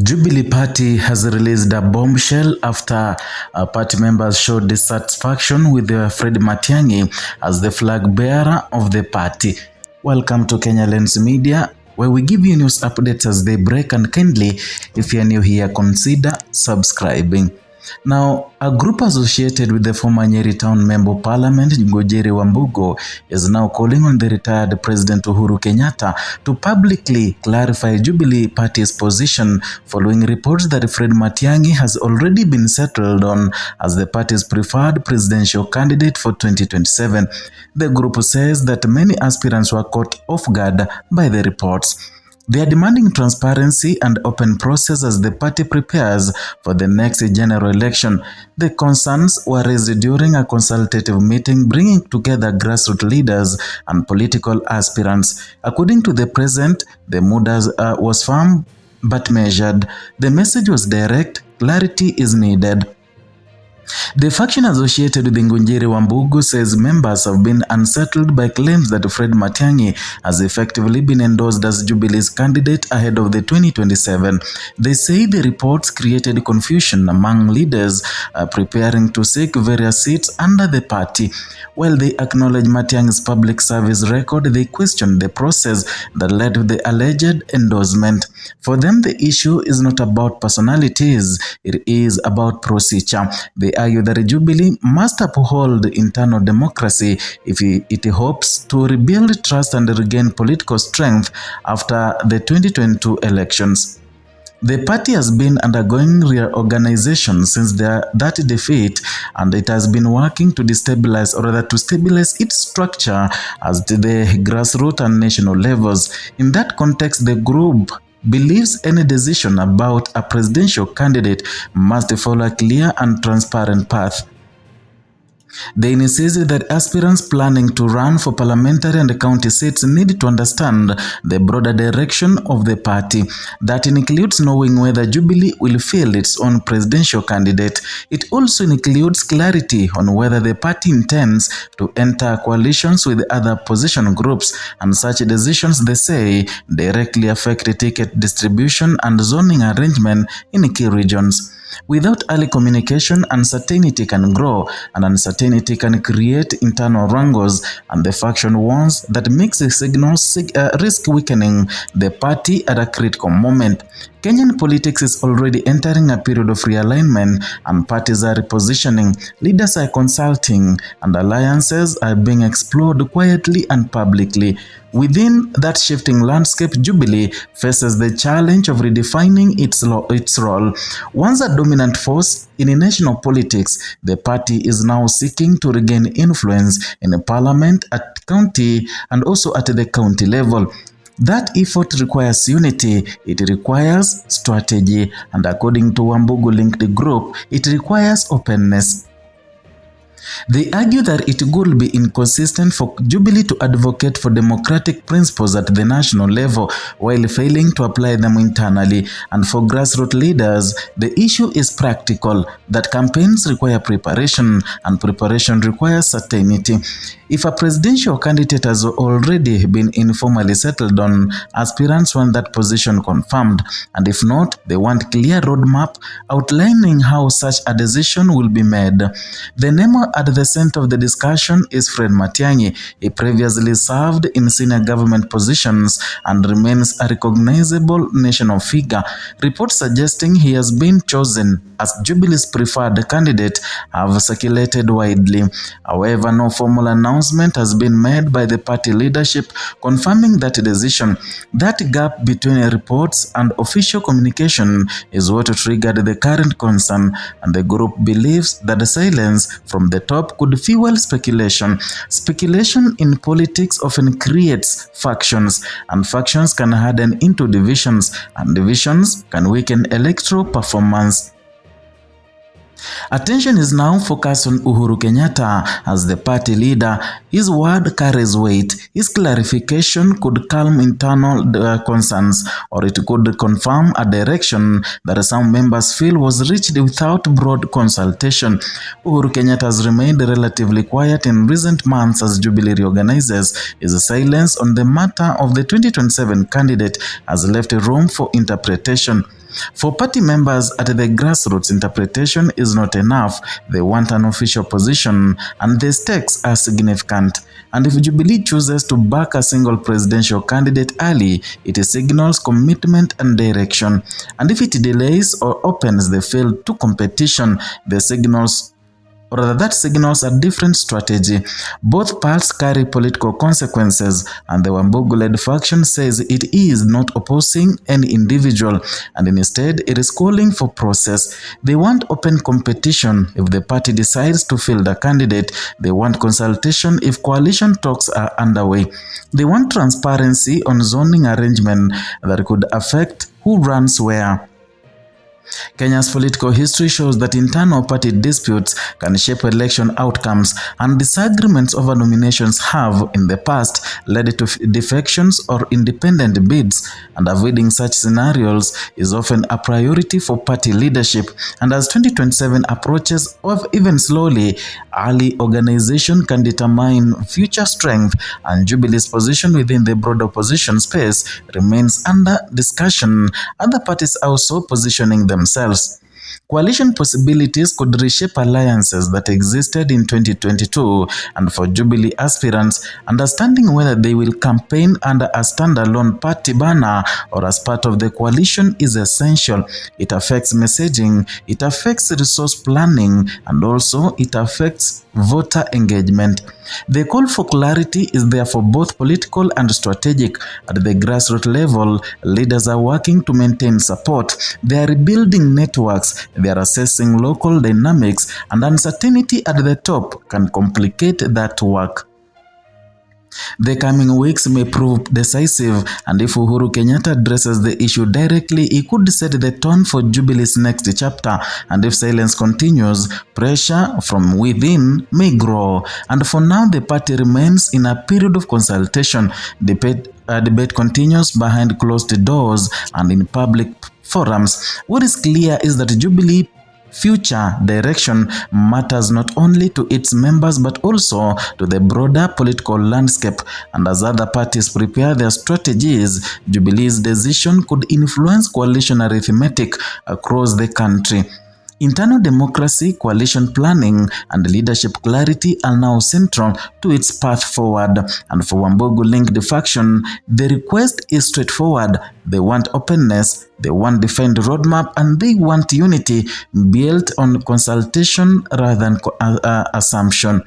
Jubilee Party has released a bombshell after party members showed dissatisfaction with Fred Matiang'i as the flag bearer of the party. Welcome to Kenya Lens Media, where we give you news updates as they break, and kindly, if you are new here, consider subscribing. Now, a group associated with the former Nyeri Town Member of Parliament, Ngojiri Wambugo, is now calling on the retired President Uhuru Kenyatta to publicly clarify Jubilee Party's position following reports that Fred Matiang'i has already been settled on as the party's preferred presidential candidate for 2027. The group says that many aspirants were caught off guard by the reports. They are demanding transparency and open process as the party prepares for the next general election. The concerns were raised during a consultative meeting bringing together grassroots leaders and political aspirants. According to the president, the mood was firm but measured. The message was direct: clarity is needed. The faction associated with Ngojiri Wambugo says members have been unsettled by claims that Fred Matiang'i has effectively been endorsed as Jubilee's candidate ahead of the 2027. They say the reports created confusion among leaders preparing to seek various seats under the party. While they acknowledge Matiang'i's public service record, they question the process that led to the alleged endorsement. For them, the issue is not about personalities, it is about procedure. They argue that Jubilee must uphold internal democracy if it hopes to rebuild trust and regain political strength after the 2022 elections. The party has been undergoing reorganization since that defeat, and it has been working to destabilize, or rather to stabilize its structure at the grassroots and national levels. In that context, the group believes any decision about a presidential candidate must follow a clear and transparent path. They insist that aspirants planning to run for parliamentary and county seats need to understand the broader direction of the party. That includes knowing whether Jubilee will field its own presidential candidate. It also includes clarity on whether the party intends to enter coalitions with other opposition groups, and such decisions, they say, directly affect the ticket distribution and zoning arrangement in key regions. Without early communication, uncertainty can grow, and uncertainty can create internal wrangles, and the faction warns that mixed signals risk weakening the party at a critical moment. Kenyan politics is already entering a period of realignment, and parties are repositioning, leaders are consulting, and alliances are being explored quietly and publicly. Within that shifting landscape, Jubilee faces the challenge of redefining its role. Once a dominant force in national politics, the party is now seeking to regain influence in the parliament, at county, and also at the county level. That effort requires unity, it requires strategy, and according to Wambugo-linked group, it requires openness. They argue that it would be inconsistent for Jubilee to advocate for democratic principles at the national level while failing to apply them internally. And for grassroots leaders, the issue is practical, that campaigns require preparation, and preparation requires certainty. If a presidential candidate has already been informally settled on, aspirants want that position confirmed, and if not, they want clear roadmap outlining how such a decision will be made. The name at the center of the discussion is Fred Matiang'i. He previously served in senior government positions and remains a recognizable national figure. Reports suggesting he has been chosen as Jubilee's preferred candidate have circulated widely. However, no formal announcement has been made by the party leadership confirming that decision. That gap between reports and official communication is what triggered the current concern, and the group believes that the silence from the top could fuel speculation. Speculation in politics often creates factions, and factions can harden into divisions, and divisions can weaken electoral performance. Attention is now focused on Uhuru Kenyatta as the party leader. His word carries weight. His clarification could calm internal concerns, or it could confirm a direction that some members feel was reached without broad consultation. Uhuru Kenyatta has remained relatively quiet in recent months as Jubilee reorganizes. His silence on the matter of the 2027 candidate has left room for interpretation. For party members at the grassroots, interpretation is not enough. They want an official position, and the stakes are significant. And if Jubilee chooses to back a single presidential candidate early, it signals commitment and direction. And if it delays or opens the field to competition, that signals a different strategy. Both paths carry political consequences, and the Wambugu-led faction says it is not opposing any individual, and instead it is calling for process. They want open competition if the party decides to field a candidate. They want consultation if coalition talks are underway. They want transparency on zoning arrangement that could affect who runs where. Kenya's political history shows that internal party disputes can shape election outcomes, and disagreements over nominations have, in the past, led to defections or independent bids, and avoiding such scenarios is often a priority for party leadership. And as 2027 approaches, even slowly, early organization can determine future strength, and Jubilee's position within the broad opposition space remains under discussion. Other parties also positioning themselves. Coalition possibilities could reshape alliances that existed in 2022, and for Jubilee aspirants, understanding whether they will campaign under a standalone party banner or as part of the coalition is essential. It affects messaging, it affects resource planning, and also it affects voter engagement. The call for clarity is therefore both political and strategic. At the grassroots level, leaders are working to maintain support. They are rebuilding networks, they are assessing local dynamics, and uncertainty at the top can complicate that work. The coming weeks may prove decisive, and if Uhuru Kenyatta addresses the issue directly, he could set the tone for Jubilee's next chapter, and if silence continues, pressure from within may grow. And for now, the party remains in a period of consultation. Debate continues behind closed doors and in public forums. What is clear is that Jubilee future direction matters not only to its members but also to the broader political landscape, and as other parties prepare their strategies, Jubilee's decision could influence coalition arithmetic across the country. Internal democracy, coalition planning, and leadership clarity are now central to its path forward. And for Wambugu-linked faction, the request is straightforward. They want openness, they want defined roadmap, and they want unity built on consultation rather than assumption.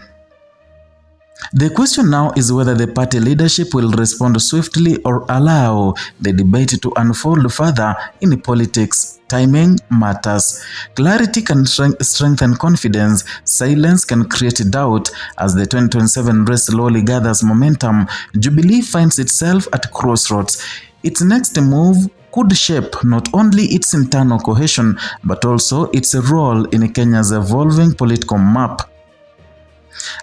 The question now is whether the party leadership will respond swiftly or allow the debate to unfold further. In politics, timing matters. Clarity can strengthen confidence. Silence can create doubt. As the 2027 race slowly gathers momentum, Jubilee finds itself at crossroads. Its next move could shape not only its internal cohesion, but also its role in Kenya's evolving political map.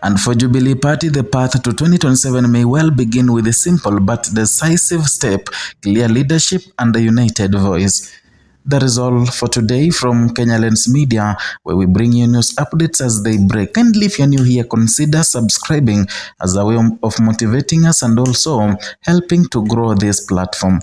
And for Jubilee Party, the path to 2027 may well begin with a simple but decisive step, clear leadership, and a united voice. That is all for today from Kenya Lens Media, where we bring you news updates as they break. Kindly, if you're new here, consider subscribing as a way of motivating us and also helping to grow this platform.